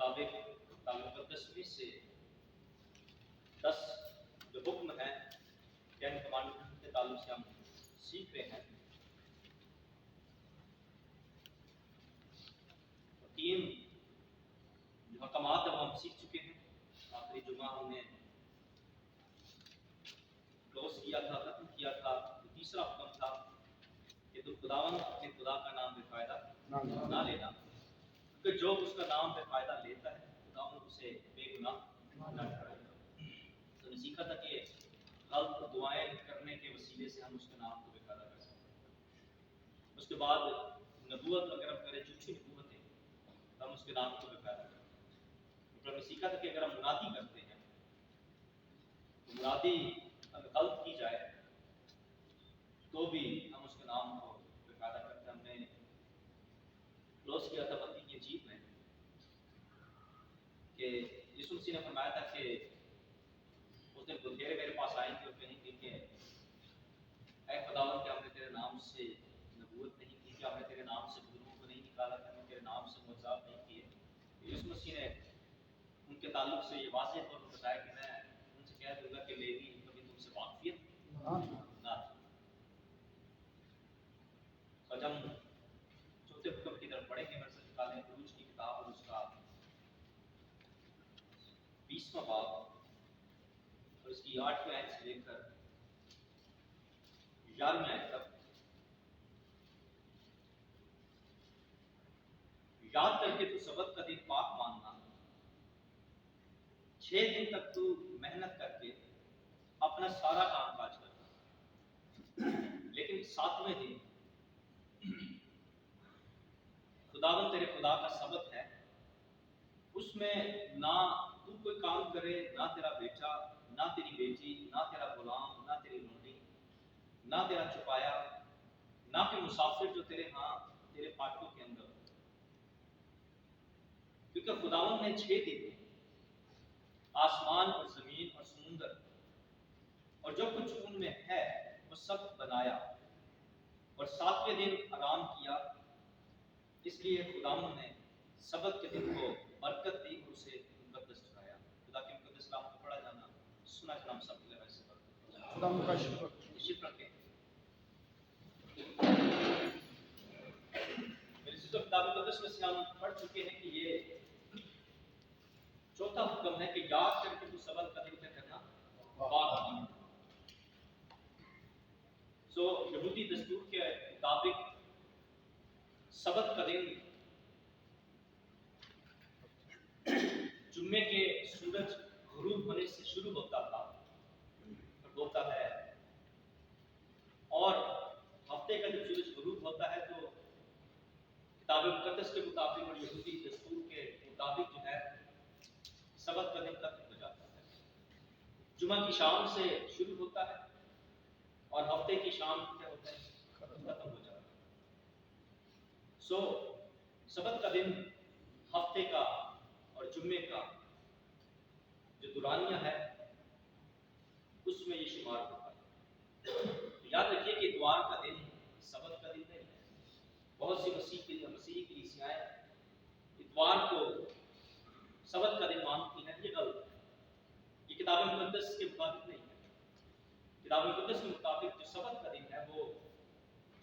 مطابق کتاب مقدس میں سے 10 جو حکم ہیں ٹین کمانڈمنٹ کے تعلق سے ہم سیکھ رہے ہیں. 3 جو حکمات ہیں وہ ہم سیکھ چکے ہیں. آخری جمعہ ہم نے کلوز کیا تھا، ختم کیا تھا. تیسرا حکم تھا کہ تو خداوند اپنے خدا کا نام بے فائدہ نہ لینا، کیونکہ جو اس کا نام بے فائدہ لیتا ہے خداوند اسے بے گناہ نہ ٹھہرائے گا. تو نے سیکھا تھا کہ غلط دعائیں کرنے کے وسیلے سے ہم اس کے نام کو بے فائدہ کر سکتے ہیں. اس کے بعد نبوت اگر ہم کریں جھوٹی نبوتیں تو ہم اس کے نام کو بے فائدہ کرتے ہیں. پھر ہم نے سیکھا تھا کہ اگر ہم منادی کرتے ہیں تو منادی اگر غلط کی جائے تو بھی ہم اس کے نام کو بے فائدہ کرتے ہیں. ہم نے کلوز کیا تھا بندی کی جیت میں کہ یسوع مسیح نے فرمایا تھا کہ اس دن بندھیرے میرے پاس آئیں گے اور کہیں گے کہ اے خداوند کیا ہم نے تیرے نام سے نبوت نہیں کی، کیا ہم نے تیرے نام سے بزرگوں کو نہیں نکالا، کیا ہم نے تیرے نام سے معجزات نہیں کیے. یسوع مسیح نے ان کے تعلق سے یہ واضح طور پر بتایا کہ میں ان سے کہہ دوں گا کہ میری کبھی تم سے واقفیت نہ تھی. اور ہم چوتھے حکم کی طرف پڑھیں گے. میں سب نکالیں خروج کی کتاب اور اس کا 20واں باب اور اس کی 8ویں آیت سے لے کر 11ویں آیت تک. یاد کر کے تو سبت کا دن پاک ماننا، 6 دن تک تو محنت کر کے اپنا سارا کام کاج کرنا، لیکن 7ویں دن خداوند تیرے خدا کا سبت ہے. اس میں نہ تو کوئی کام کرے، نہ تیرا بیٹا، نہ تیری بیٹی، نہ تیرا غلام، نہ تیری لونڈی، نہ تیرا چپایا، نہ کوئی مسافر جو تیرے ہاں تیرے پاٹوں کے اندر ہو. کیونکہ خداوند نے 6 دن آسمان اور زمین اور سمندر اور جو کچھ ان میں ہے وہ سب بنایا اور 7ویں دن آرام کیا. اس لیے خداوند نے سبت کے دن کو برکت دی اور اسے مقدس ٹھہرایا. خدا کے مقدس کلام کو پڑھا جانا سنا کلام سب کے لیے ویسے خدا کا شکر رکھیں. میرے ساتھ کتاب مقدس میں سے ہم پڑھ چکے ہیں کہ یہ چوتھا حکم ہے کہ یاد کر کے تو سبت کا دن کیا کرنا پاک کرنا. سو یہودی دستور کے مطابق سبت کا دن جمعے کے سورج غروب ہونے سے شروع ہوتا تھا اور ہوتا ہے، اور ہفتے کا جب سورج غروب ہوتا ہے تو کتاب مقدس کے مطابق اور یہودی دستور کے مطابق جو ہے سبت کا دن ختم ہو جاتا ہے. جمعہ کی شام سے شروع ہوتا ہے اور ہفتے کی شام کیا ہوتا ہے ختم ہو جاتا ہے. سو سبت کا دن ہفتے کا اور جمعے کا جو دورانیہ ہے اس میں یہ شمار ہوتا ہے. یاد رکھیے کہ اتوار کا دن سبت کا دن نہیں ہے. بہت سی مسیحی کلیسیاں اتوار کو سبت کا دن مانتی ہیں، یہ غلط ہے. یہ کتاب مقدس کے مطابق نہیں ہے. کتاب مقدس کے مطابق جو سبت کا دن ہے وہ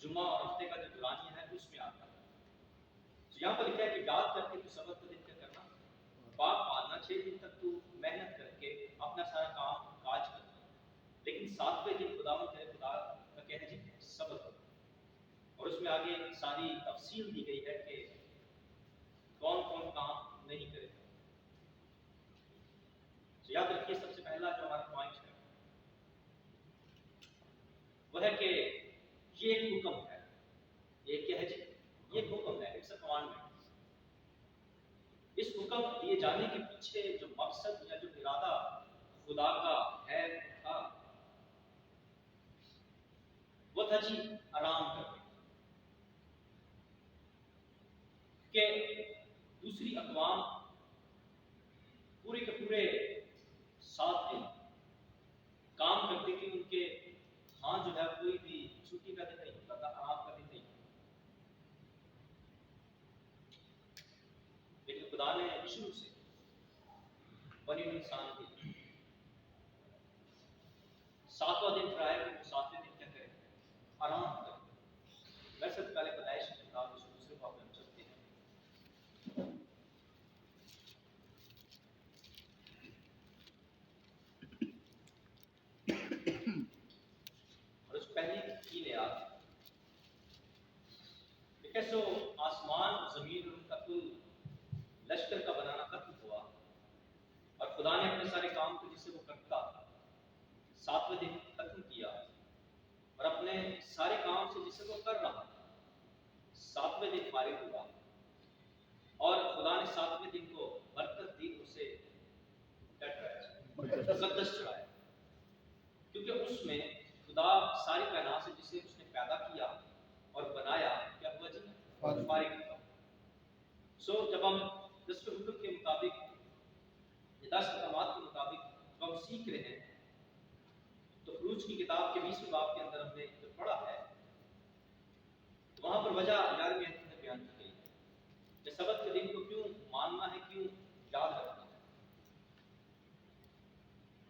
جمعہ اور ہفتے کا جو دورانیہ ہے اس میں آتا ہے. یہاں پر لکھا ہے کہ یاد کر کے تو سبت کا دن کیا کرنا پاک ماننا، 6 دن تک تو محنت کر کے اپنا سارا کام کاج کرنا، لیکن 7ویں دن خداوند تیرے خدا کا کہنا جی سبت ہوتا. اور اس میں آگے ساری تفصیل دی گئی ہے کہ کون کون کام نہیں کرے. یاد رکھیے سب سے پہلا جو ہمارا پوائنٹ ہے وہ ہے کہ یہ ایک حکم ہے. یہ کیا ہے جی؟ یہ ایک حکم ہے، اٹس اے کمانڈمنٹ. اس حکم دیے جانے کے پیچھے جو مقصد یا جو ارادہ خدا کا ہے تھا وہ تھا جی آرام کرنے کہ دوسری اقوام پورے کے پورے 7 دن کام کرتے تھے. ان کے ہاں جو ہے کوئی بھی چھٹی کا دن نہیں ہوتا تھا، آرام کا دن نہیں. لیکن خدا نے شروع سے بنی ہوئی انسان کے 7واں دن ٹھہرایا کہ وہ 7ویں دن کیا کرے؟ آرام کرے۔ ویسے تو پہلے پیدائش کی کتاب اس دوسرے باب میں ہم چلتے ہیں۔ اور اس پہلی تین آیات کہ کیسے آسمان زمین اور ان کا کل لشکر کا بنانا ختم ہوا اور خدا نے اپنے سارے کام کو جسے وہ کرتا 7ویں دن ختم کیا اور اپنے سارے کام سے جسے وہ کر رہا 7ویں دن فارغ ہوا اور خدا نے 7ویں دن کو برکت دی، اسے مقدس چڑھایا، کیونکہ اس میں خدا ساری کائنات سے جسے اس نے پیدا کیا اور بنایا کیا ہوا جی؟ فارغ ہوا۔ سو جب ہم 10ویں حکم کے مطابق 10 احکامات کے مطابق جب ہم سیکھ رہے ہیں تو خروج کی کتاب کے 20ویں باب کے اندر ہم نے جو پڑھا ہے وہاں پر وجہ 11ویں آیت میں بیان کی گئی ہے کہ سبت کے دن کو کیوں ماننا ہے، کیوں یاد رکھنا ہے؟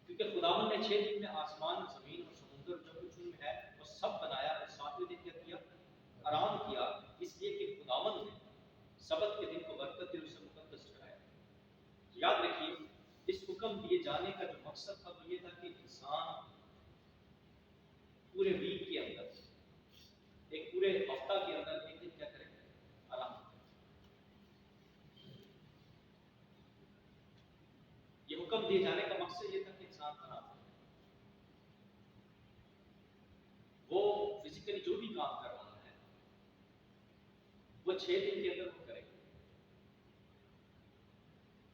کیونکہ خداوند نے 6 دن میں آسمان، زمین اور سمندر جو کچھ ان میں ہے وہ سب بنایا اور 7ویں دن کیا کیا؟ آرام کیا، اس لیے کہ خداوند نے سبت کے دن کو برکت دی اور اسے مقدس ٹھہرایا۔ یاد رکھیے اس حکم دیے جانے کا جو مقصد تھا وہ یہ تھا کہ انسان پورے ویک کے اندر، ایک پورے ہفتہ کے اندر ایک دن کیا کرے؟ آرام کرے۔ یہ حکم دیے جانے کا مقصد یہ تھا کہ انسان آرام کرے، وہ فزیکلی جو بھی کام کر رہا ہے وہ 6 دن کے اندر وہ کرے،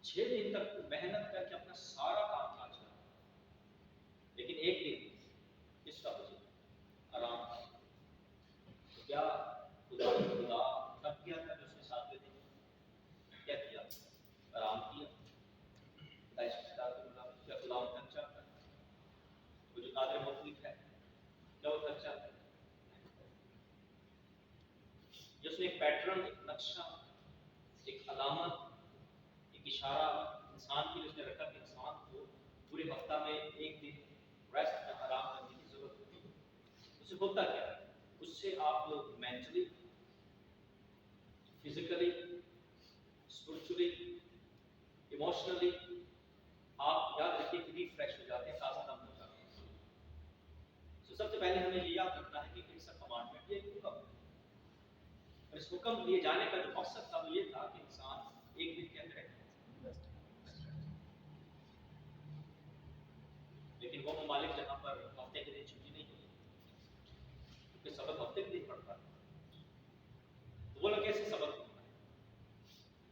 6 دن تک محنت کر کے اپنا سارا کام کاج کرے، لیکن ایک دن اس کا بچے آرام کا۔ کیا خدا تب کیا تھا کہ اس نے 7ویں دن کیا کیا؟ آرام کیا۔ پیدائش کی کتاب کے مطابق کیا خدا تھک جاتا ہے؟ وہ جو قادر مطلق ہے کیا وہ تھک جاتا ہے؟ جس نے ایک پیٹرن، ایک نقشہ، ایک علامت، ایک اشارہ انسان کے لیے اس نے رکھا کہ انسان کو پورے ہفتہ میں ایک دن ریسٹ میں آرام کرنے کی ضرورت ہوتی ہے۔ اس سے ہوتا کیا ہے؟ اس سے آپ مینٹلی، فزیکلی، اسپرچولی، ایموشنلی آپ یاد رکھیے کہ ریفریش ہو جاتے ہیں، تازہ دم ہو جاتے ہیں۔ سب سے پہلے ہمیں یہ یاد رکھنا ہے کہ اٹس اے کمانڈمنٹ، یہ ایک حکم ہے، اور اس حکم دیے جانے کا جو مقصد تھا وہ یہ تھا کہ انسان ایک دن کے اندر، لیکن وہ ممالک جہاں پر ہفتے کے دن چھٹی نہیں ہوتی کیونکہ سبق ہفتے کے دن پڑتا ہے، تو وہ لوگ کیسے سبق ہوتا ہے؟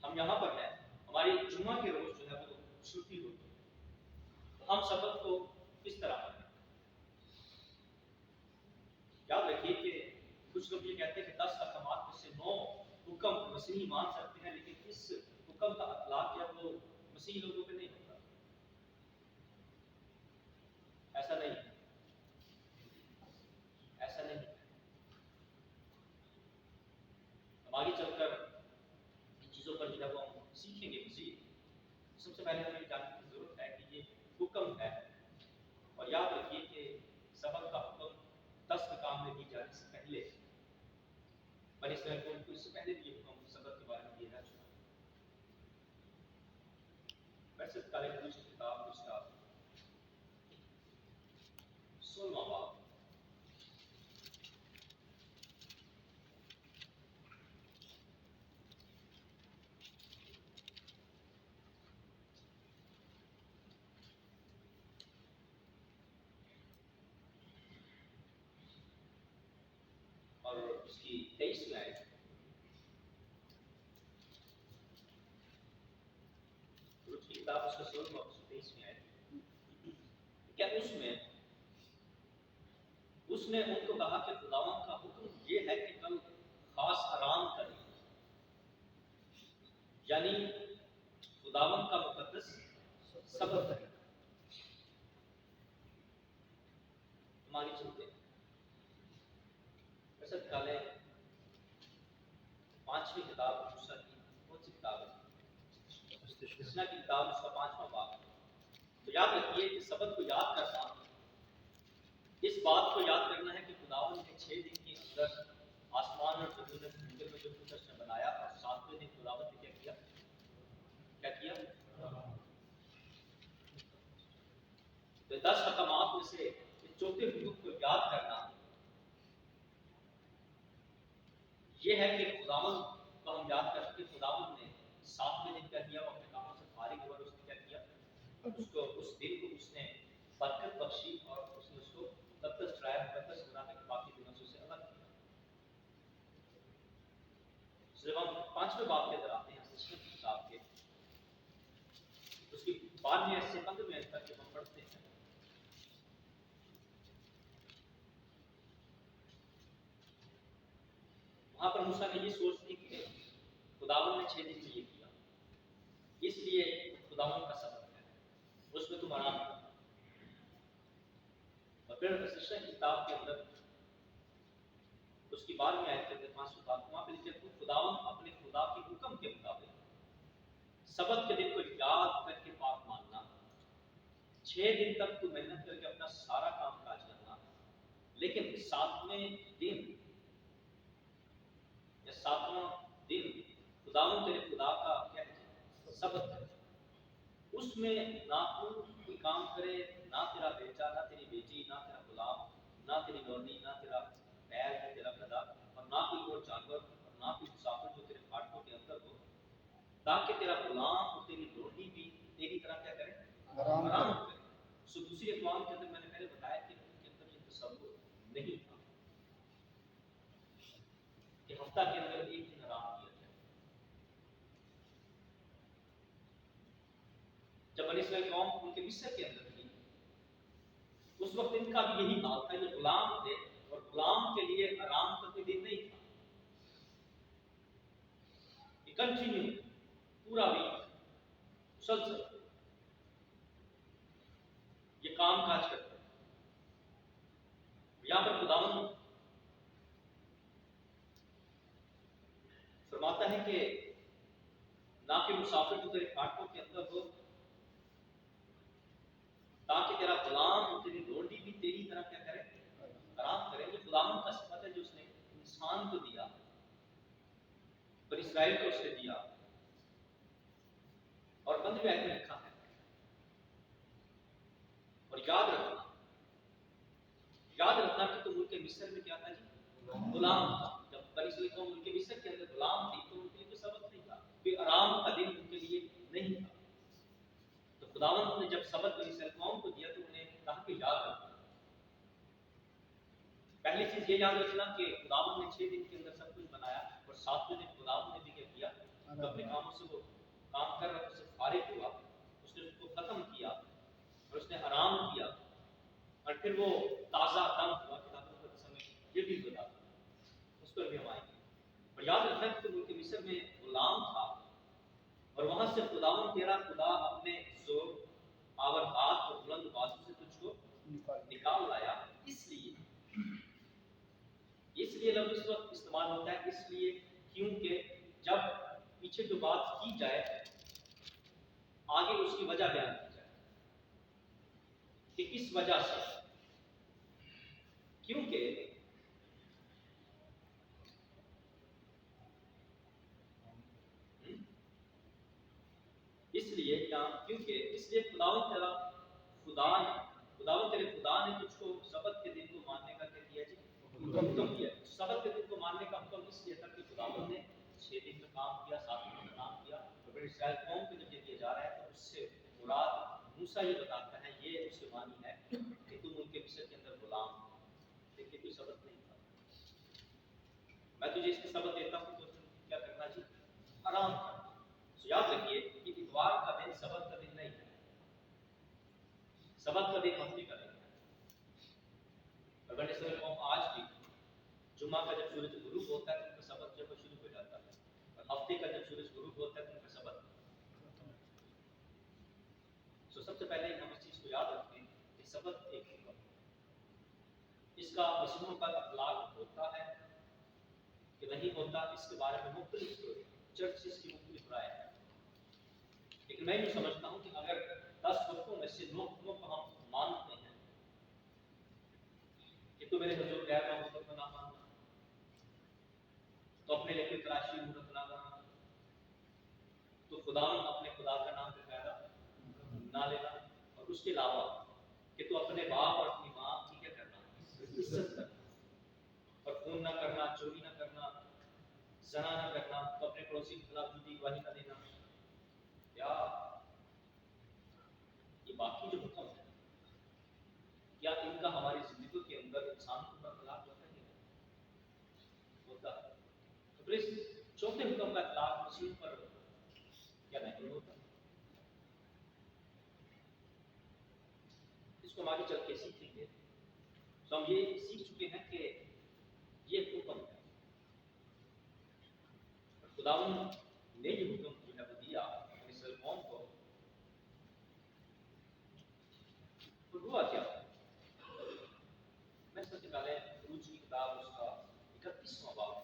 ہم یہاں پر ہیں، ہماری جمعہ کے روز جو ہے وہ چھٹی ہوتی ہے، تو ہم سبق کو کس طرح کریں؟ یاد رکھیے کہ کچھ لوگ یہ کہتے ہیں کہ 10 احکامات میں سے 9 حکم مسیحی مان سکتے ہیں، لیکن اس حکم کا اطلاق جو ہے وہ مسیحی لوگوں پہ نہیں ہوتا۔ ایسا نہیں، ایسا نہیں۔ ہم آگے چل کر ان چیزوں پر جو ہے وہ ہم سیکھیں گے مزید۔ سب سے پہلے ہمیں جاننے کی ضرورت ہے کہ یہ حکم ہے، اور یاد رکھیے کہ سبق کا حکم 10 احکام میں دی جانے سے پہلے بنی اسرائیل کو اس سے پہلے بھی یہ حکم سبق کے بارے میں دیا جا چکا ہے۔ ویسے کالے خروج کی کتاب اس کا 16واں باب اور اس کی 23ویں آیت، خروج کی کتاب اس کا 16واں باب اس کی 23ویں آیت، کیا اس نے ان کو کہا کہ خداوند کا حکم یہ ہے کہ کل خاص آرام کریں، یعنی خداوند کا مقدس سبت کریں۔ ہم آگے چلتے ہیں۔ ویسے نکالے 5ویں کتاب موسیٰ کی کون سی کتاب ہے؟ رچنا کی کتاب اس کا 5واں باب. تو یاد رکھیے کہ سبت کو یاد کرنا، اس بات کو یاد کرنا ہے کہ خداوند نے 6 دن کے اندر آسمان اور زمین میں جو کچھ اس نے بنایا، اور 7ویں دن خداوند نے کیا کیا؟ تو 10 حکمات میں سے چوتھے حکم کو یاد کرنا یہ ہے کہ خداوند کو ہم یاد کر سکیں. خداوند نے 7ویں دن کیا کیا؟ وہ اپنے کاموں سے فارغ ہوا، اس نے کیا کیا؟ اس دن کو اس نے برکت بخشی اور اس نے اس کو مقدس ٹھہرایا، مقدس بنا کے باقی دنوں سے اسے الگ کیا. جب ہم 5ویں باب کے اندر آتے ہیں سچن کتاب کے، اس کی 12ویں سے 15ویں تک جب ہم پڑھتے ہیں، وہاں پر موسیٰ نے یہ سوچ لی کہ خداوند نے 6 دن میں یہ کیا، اس لیے خداوند کا سبت ہے، اس میں تم آرام کرنا. اور پھر سچن کتاب کے اندر اس کی 12ویں آیت کے اندر 5ویں باب وہاں پہ لکھا ہے خداوند اپنے خدا کے حکم کے مطابق سبت کے دن کو یاد کر کے پاک ماننا، 6 دن تک تو محنت کر کے اپنا سارا کام کاج کرنا، لیکن 7ویں دن یا 7واں دن خداوند تیرے خدا کا کیا ہے؟ سبت ہے. اس میں نہ تو کوئی کام کرے، نہ تیرا بیٹا، نہ تیری بیٹی، نہ تیرا غلام، نہ تیری لونڈی، نہ تیرا بیل، نہ تیرا گدھا، اور نہ کوئی اور جانور، اور نہ کوئی مسافر جو تیرے پھاٹکوں کے اندر ہو، تاکہ تیرا غلام اور تیری لونڈی بھی تیری طرح کیا کرے؟ آرام کرے. سو دوسری اقوام کے اندر میں نے پہلے بتایا کہ ان کے اندر یہ تصور نہیں تھا کہ ہفتہ کے اندر ایک دن آرام کیا جائے. جب بنی اسرائیل قوم ان کے مصر کے اندر تھی، اس وقت ان کا بھی یہی حال تھا، یہ غلام تھے اور غلام کے لیے آرام کا کوئی دن نہیں تھا. یہ کنٹینیو پورا ویک مسلسل یہ کام کاج کرتے ہیں. یہاں پر خداوند فرماتا ہے کہ نہ کہ مسافر جو تیرے پھاٹکوں کے اندر ہو، تاکہ تیرا غلام اور تیری لونڈی بھی تیری طرح کیا کرے؟ آرام کرے. یہ غلام کا صفت ہے جو اس نے انسان کو دیا، بنی اسرائیل کو اس نے دیا. اور 15ویں آیت میں لکھا ہے، اور یاد رکھنا کہ تم ملک مصر میں کیا تھا جی؟ غلام تھا. جب بنی اسرائیل قوم ملک مصر کے اندر غلام تھی تو ان کے لیے کوئی سبت نہیں تھا، کوئی آرام کا دن ان کے لیے نہیں تھا. تو خداوند نے جب سبت بنی اسرائیل قوم کو دیا تو انہیں کہا کہ یاد رکھنا. پہلی چیز یہ یاد رکھنا کہ خداوند نے 6 دن کے اندر سب کچھ بنایا، اور 7ویں دن خداوند نے بھی کیا کیا؟ اپنے کاموں سے وہ کام کر رہا، اس سے فارغ ہوا، اس نے اس کو ختم کیا اور اس نے آرام کیا، اور پھر وہ تازہ دم ہوا. کتاب مقدس میں یہ بھی بتا، اس پر بھی ہم آئیں گے. اور یاد رکھنا کہ تو ملک مصر میں غلام تھا، اور وہاں سے خداوند تیرا خدا اپنے زور آور ہاتھ اور بلند بازو سے تجھ کو نکال لایا. اس لیے لفظ اس وقت استعمال ہوتا ہے، اس لیے کیونکہ جب پیچھے جو بات کی جائے آگے اس کی وجہ بیان کی جائے کہ کس وجہ سے. کیونکہ اس لیے خداوند تیرے خدا نے تجھ کو سبت کے دن کو ماننے کا کیا کیا جی؟ حکم دیا. سبت کے دن کو ماننے کا حکم اس لیے تھا کہ خداوند نے 6 دن کا کام کیا، 7 دن کا کام کیا. اور بڑی اسرائیل قوم کو جب یہ دیا جا رہا ہے تو اس سے مراد موسیٰ یہ بتاتا ہے، یہ اس کے معنی ہے کہ تم ان کے مصر کے اندر غلام ہو، لیکن کوئی سبت نہیں تھا. میں تجھے اس کا سبت دیتا ہوں تو تم کیا کرنا جی؟ آرام کرنا. یاد رکھیے کہ اتوار کا دن سبت کا دن نہیں ہے، سبت کا دن ہفتے کا دن ہے. اور بنی اسرائیل قوم آج بھی جمعہ کا جب سورج غروب ہوتا ہے تو ان کا سبت جب شروع ہو جاتا ہے، اور ہفتے کا جب سورج غروب ہوتا ہے تو ان کا سبت. سب سے پہلے ہم اس چیز کو یاد رکھتے ہیں کہ سبت ایک حکم، اس کا مسلمانوں پر اطلاق ہوتا ہے کہ نہیں ہوتا، اس کے بارے میں مختلف چرچز کی مختلف رائے ہیں. لیکن لیکن میں یہ سمجھتا ہوں کہ اگر 10 حکموں میں سے 9 حکموں کو ہم مانتے ہیں کہ تو میرے حضور غیر محبت کو نہ ماننا، تو اپنے لیے کوئی تراشی مورت نہ بنانا، تو خدا اپنے خدا کا نام پہ پیدا نہ لینا، اور اس کے علاوہ کہ تو اپنے باپ اور اپنی ماں کی کیا کرنا، عزت کرنا، اور خون نہ کرنا، چوری نہ کرنا، زنا نہ کرنا، تو اپنے پڑوسی کے خلاف جھوٹی گواہی نہ دینا، یا یہ باقی جو حکم ہے کیا ان کا ہماری زندگی کے اندر انسان کو برخلاف ہوتا ہے ہوتا ہے؟ تو پھر اس چوتھے حکم کا اطلاق مسلم پر کیا نہیں ہوتا؟ اس کو ہم آگے چل کے سیکھیں گے. تو ہم یہ سیکھ چکے ہیں کہ یہ حکم ہے، خداوند نے یہ حکم جو ہے وہ دیا اسرائیل قوم کو. تو ہوا کیا؟ میں سب سے پہلے خروج کی کتاب اس کا 31واں باب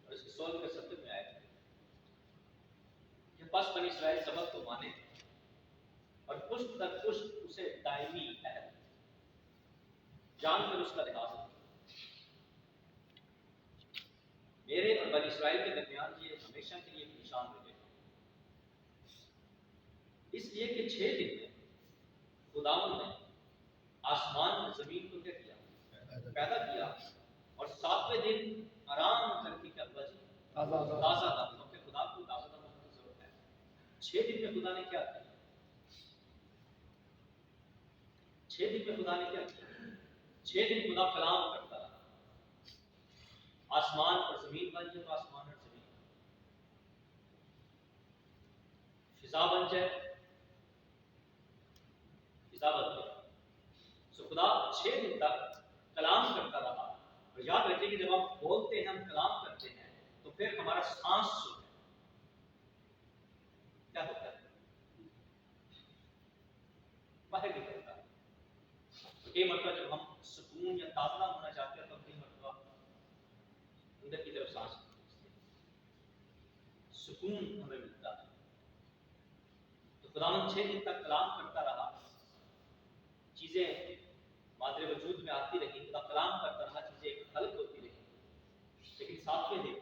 اور اس کے 16 کے 70 میں آئے تھے کہ پس بنی اسرائیل سبت کو مانے اور پشت در پشت اسے دائمی عہد جان کر اس کا لحاظ رکھے. میرے اور بنی اسرائیل کے درمیان یہ ہمیشہ کے لیے نشان رہے، اس لیے کہ 6 دن میں خداوند نے آسمان اور زمین کو کیا کیا؟ پیدا کیا، اور 7ویں دن آرام کر کے کیا ہوا جی؟ تازہ دم. کیونکہ خدا کو تازہ دم ہونے کی ضرورت ہے. 6 دن میں خدا نے کیا کیا؟ 6 دن میں خدا نے کیا کیا؟ 6 دن خدا کلام کرتا رہا، آسمان اور زمین بن جائے تو آسمان اور زمین، فضا بن جائے فضا بن جائے. سو خدا 6 دن تک کلام کرتا رہا. اور یاد رکھیں کہ جب ہم بولتے ہیں، ہم کلام کرتے ہیں، تو پھر ہمارا سانس جو ہے کیا ہوتا ہے؟ باہر نکلتا ہے. کئی مرتبہ جب ہم سکون یا تازہ ہونا چاہتے ہیں تو کئی مرتبہ اندر کی طرف سانس کھینچتے ہیں، سکون ہمیں ملتا ہے. تو خداوند 6 دن تک کلام کرتا رہا، چیزیں مادر وجود میں آتی رہی، خدا کلام کرتا رہا، چیزیں خلق ہوتی رہی. لیکن 7ویں دن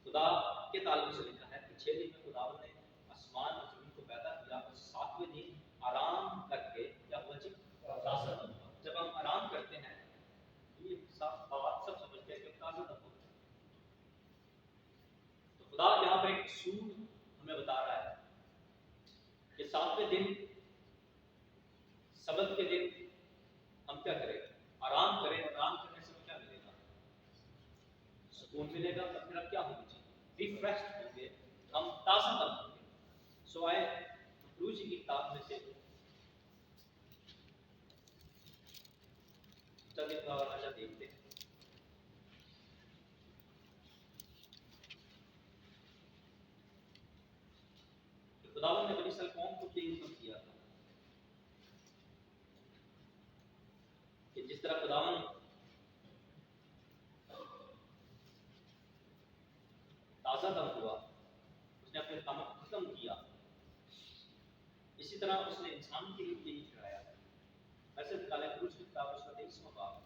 خدا کے تعلق سے لکھا ہے کہ 6 دن میں خداوند نے آسمان اور زمین کو پیدا کیا، اور 7ویں دن آرام کر کے کیا ہوا جی؟ تازہ دم ہوا. جب ہم آرام کرتے ہیں تو یہ بات سب سمجھتے ہیں کہ تازہ دم ہوتا ہے. تو خدا یہاں پر ایک اصول ہمیں بتا رہا ہے کہ 7ویں دن سبت کے دن ہم کیا کریں؟ آرام کریں. آرام کرنے سے کیا ملے گا؟ سکون ملے گا. اور پھر اب کیا ہوگی جی؟ ریفریشڈ ہوں گے، ہم تازہ دم ہوں گے. سو آئے خروج کی کتاب میں سے چند واقعہ دیکھتے ہیں. خداوند نے بنی اسرائیل قوم کو یہ حکم کیا تھا کہ جس طرح خداوند تازہ دم ہوا، اس نے اپنے کاموں کو ختم کیا، اسی طرح اس نے انسان کے لیے یہی ٹھہرایا. ایسے نکالے خروج کی کتاب اس کا 23واں باب،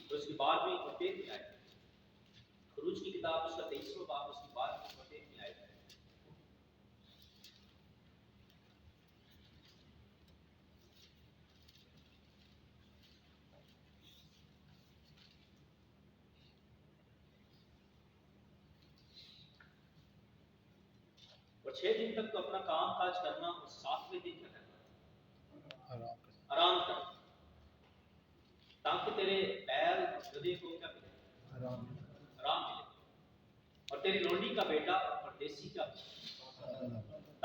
تو اس کی بعد میں ہوتے بھی آئے. خروج کی کتاب اس کا 23واں باب، اس کی بعد میں ہوتے بھی آئے. اور 6 دن تک تو اپنا کام کاج کرنا، اور 7ویں دن کیا کرنا؟ آرام کرنا، تاکہ تیرے پیر گدھے کو کیا ملے؟ آرام ملے. اور تیری لونڈی کا بیٹا اور پردیسی کا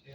6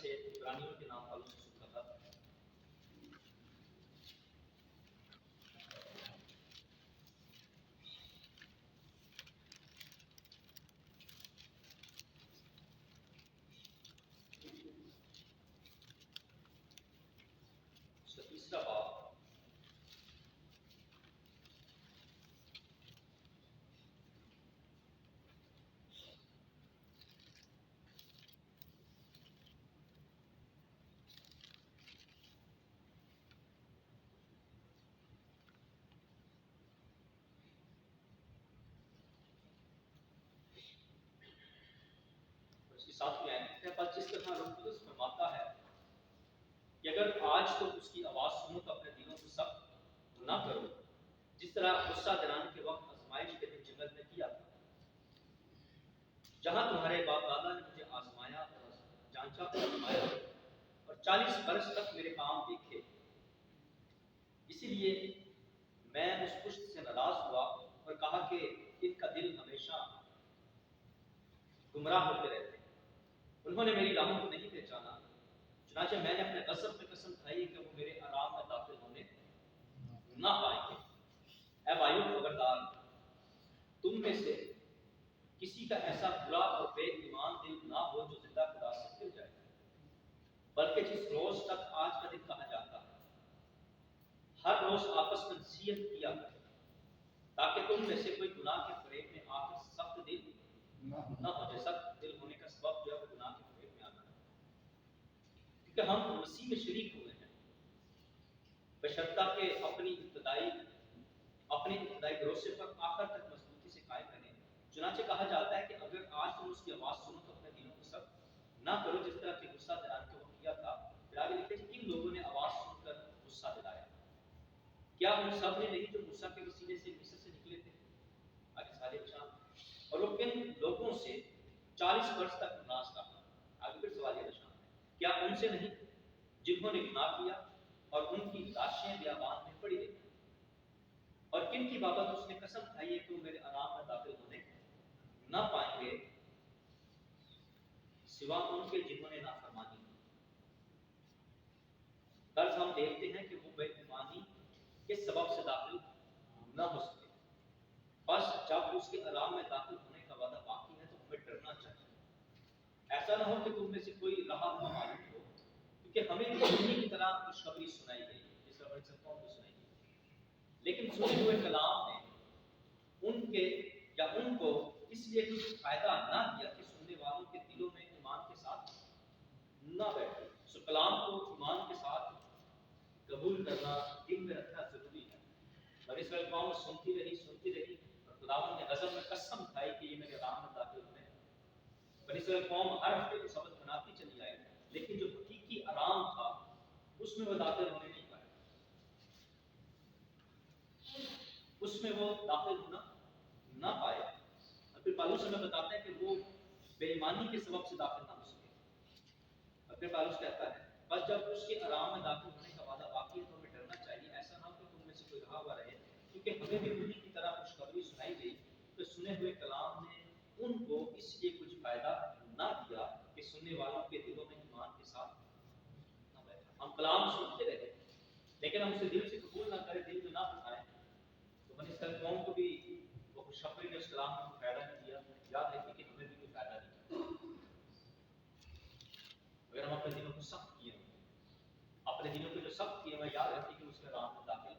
سے عبرانیوں کے نام والوں سے سن رہا تھا. اس کا تیسرا باب ساتھ میں آئے پر جس طرح روح القدس فرماتا ہے کہ اگر آج تو اس کی آواز سنو تو اپنے دلوں کو سخت نہ کرو جس طرح غصہ دلانے کے وقت آزمائش کے دن جنگل میں کیا تھا جہاں تمہارے باپ دادا نے مجھے آزمایا اور جانچا اور آزمایا اور 40 برس تک میرے کام دیکھے. اسی لیے میں اس پشت سے ناراض ہوا اور کہا کہ ان کا دل ہمیشہ گمراہ ہوتے رہتے. انہوں نے میری راہوں کو نہیں پہچانا. چنانچہ میں نے اپنے غضب پہ قسم کھائی کہ وہ میرے آرام میں داخل ہونے نہ پائیں گے. اے بھائیو خبردار، تم میں سے کسی کا ایسا برا اور بے ایمان دل نہ ہو جو زندہ خدا سے پھر جائے، بلکہ جس روز تک آج کا دن کہا جاتا ہے ہر روز آپس میں نصیحت کیا کرے تاکہ تم میں سے کوئی گناہ کے فریب میں آ کر سخت دل نہ ہو جائے. سخت دل ہونے کا سبب جو ہے وہ گناہ کے فریب میں آنا ہے، کیونکہ ہم مسیح میں شریک ہوئے ہیں بشرطہ کہ اپنی ابتدائی بھروسے پر آخر تک مضبوطی سے قائم رہیں. چنانچہ کہا جاتا ہے کہ اگر آج تم اس کی آواز سنو تو اپنے دلوں کو سخت نہ کرو جس طرح کہ غصہ دلانے کے وقت کیا تھا. پھر آگے لکھتے ہیں کن لوگوں نے آواز سن کر غصہ دلایا؟ کیا ان سب نے نہیں جو موسیٰ کے وسیلے سے مصر سے نکلے تھے؟ آگے سارے نشان. اور وہ کن لوگوں سے 40 برس تک ناز رہا؟ آگے پھر سوال یہ نشان ہے کیا ان سے نہیں جنہوں نے گناہ کیا اور ان کی لاشیں بیابان میں پڑی رہی؟ اور کن کی بابت اس نے قسم کھائی ہے کہ وہ میرے آرام میں داخل ہونے نہ پائیں گے سوا ان کے جنہوں نے نافرمانی کی. غرض ہم دیکھتے ہیں کہ وہ بے ایمانی کے سبب سے داخل نہ ہو سکے. بس جب اس کے آرام میں داخل ہونے کا وعدہ باقی ہے تو ہمیں ڈرنا چاہیے. ایسا نہ ہو کہ تم میں سے کوئی رہا معلوم ہو، کیونکہ ہمیں بھی انہی کی طرح خوشخبری سنائی گئی جس طرح بڑی سب کو سنائی گئی، لیکن سنے ہوئے کلام نے ان کو اس لیے کچھ فائدہ نہ دیا کہ سننے والوں کے دلوں میں ایمان کے ساتھ نہ بیٹھے. سو کلام کو ایمان کے ساتھ قبول کرنا، دل میں رکھنا ضروری ہے. بنی اسرائیل قوم سنتی رہی اور خداوند نے غضب میں قسم کھائی کہ یہ میرے رام میں داخل ہونے. بنی اسرائیل قوم ہر ہفتے کو سبق بناتی چلی آئی، لیکن جو حقیقی آرام تھا اس میں وہ داخل ہونے نہیں پائے. اس میں وہ داخل ہونا نہ پائے. اور پھر پالوس ہمیں بتاتا ہے کہ وہ بے ایمانی کے سبب سے داخل نہ ہو سکے. اور پھر پالوس کہتا ہے بس جب اس کے آرام میں داخل ہونے کا وعدہ باقی ہے تو ہمیں ڈرنا چاہیے. ایسا نہ ہو کہ تم میں سے کوئی رہا ہوا رہے، کیونکہ ہمیں بھی انہی کی طرح خوشخبری سنائی گئی کہ سنے ہوئے کلام نے ان کو اس لیے کچھ فائدہ نہ دیا کہ سننے والوں کے دلوں میں ایمان کے ساتھ نہ بیٹھا. ہم کلام سنتے رہے لیکن ہم اسے دل سے قبول نہ کریں، دل میں نہ اٹھائیں. تو بنی اسرائیل قوم کو بھی وہ خوشخبری نے اس کلام کو فائدہ نہیں دیا. یاد رکھیے کہ ہمیں بھی کوئی فائدہ نہیں. اگر ہم اپنے دلوں کو سخت کیے ہوئے، اپنے دلوں کو جو سخت کیے ہوئے، یاد رکھیے کہ اس کے رام میں داخل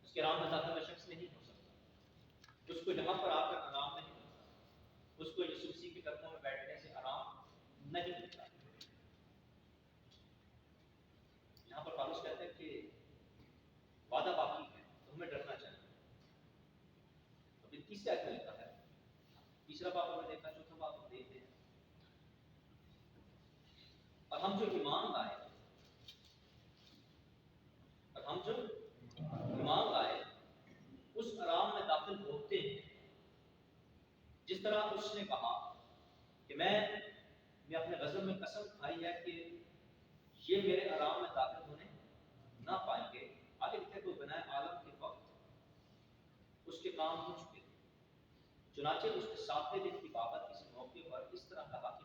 اس کے رام میں داخل میں شخص نہیں ہو سکتا. اس کو جہاں پر آ کر آرام نہیں ملتا، اس کو یسوع مسیح کے قدموں میں بیٹھنے سے آرام نہیں ملتا. یہاں پر پالوس کہتے ہیں کہ وعدہ باقی ہے تو ہمیں ڈرنا چاہیے. ابھی تیسرا کیا لکھا ہے؟ تیسرا باب ہم نے دیکھا، چوتھا باب ہم دیکھتے ہیں. اور ہم جو ایمان لائے اس آرام میں داخل ہوتے ہیں جس طرح اس نے کہا کہ میں اپنے غضب میں قسم کھائی ہے کہ یہ میرے آرام میں داخل ہونے نہ پائیں گے. آگے لکھے تو بنائے عالم کے وقت اس کے کام ہو چکے تھے. چنانچہ اس نے 7ویں دن کی بابت اس موقع پر اس طرح کہا کہ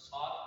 7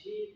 6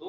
2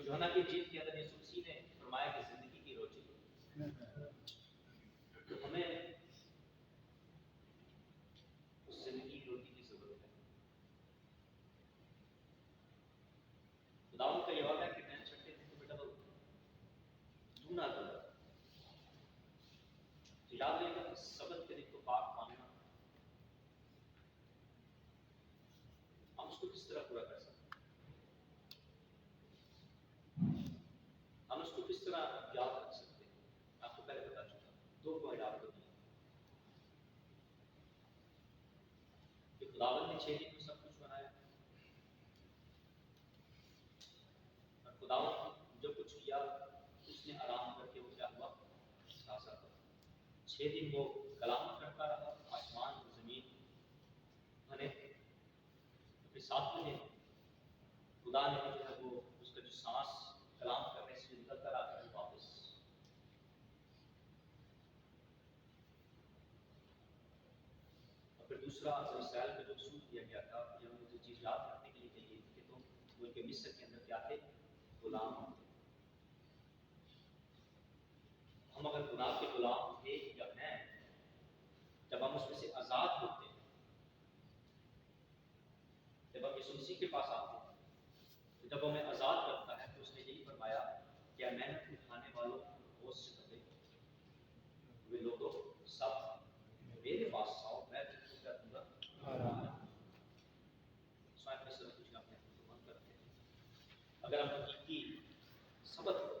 تو یوحنا کی انجیل کے اندر یسوع مسیح نے فرمایا کہ زندگی کی روٹی، تو ہمیں اس زندگی کی روٹی کی ضرورت ہے۔ خداوند کا یہ وعدہ ہے کہ میں چھٹے دن کو بیٹا دھونا کروں، تو یاد رہے گا سبت کے دن کو پاک ماننا، ہم اس کو کس طرح پورا کر سکتے ہیں؟ ہم اس کو کس طرح یاد رکھ سکتے ہیں؟ آپ کو پہلے بتا چکا، دو پوائنٹ آپ کو دیا کہ خداوند نے 6 دن میں سب کچھ بنایا، اور خداوند جو کچھ کیا اس نے آرام کر کے وہ کیا ہوا؟ ساسا تھا۔ 6 دن وہ کلام کرتا رہا، آسمان اور زمین بنے، پھر 7ویں دن خدا نے جو ہے وہ اس کا جو سانس کلام کرنے سے نکلتا رہا پھر واپس۔ اور پھر دوسرا اسرائیل کو جو اصول دیا گیا تھا، یہ ہمیں جو چیز یاد رکھنے کے لیے چاہیے کہ تم ملک مصر کے اندر کیا تھے؟ غلام تھے۔ ہم اگر گناہ کے غلام تھے یا ہیں، جب ہم اس میں سے آزاد ہوتے ہیں، جب ہم یسوع مسیح کے پاس آتے ہیں، تو جب ہمیں آزاد کرتا ہے تو اس نے یہی فرمایا کہ محنت اٹھانے والوں کو بوجھ سے کبھی وہ لوگوں سب میرے پاس آؤ، میں تم کو کیا دوں گا؟ آرام۔ سوائے میں صرف کچھ اپنے آپ کو بند کرتے ہیں۔ اگر ہم حقیقی سبت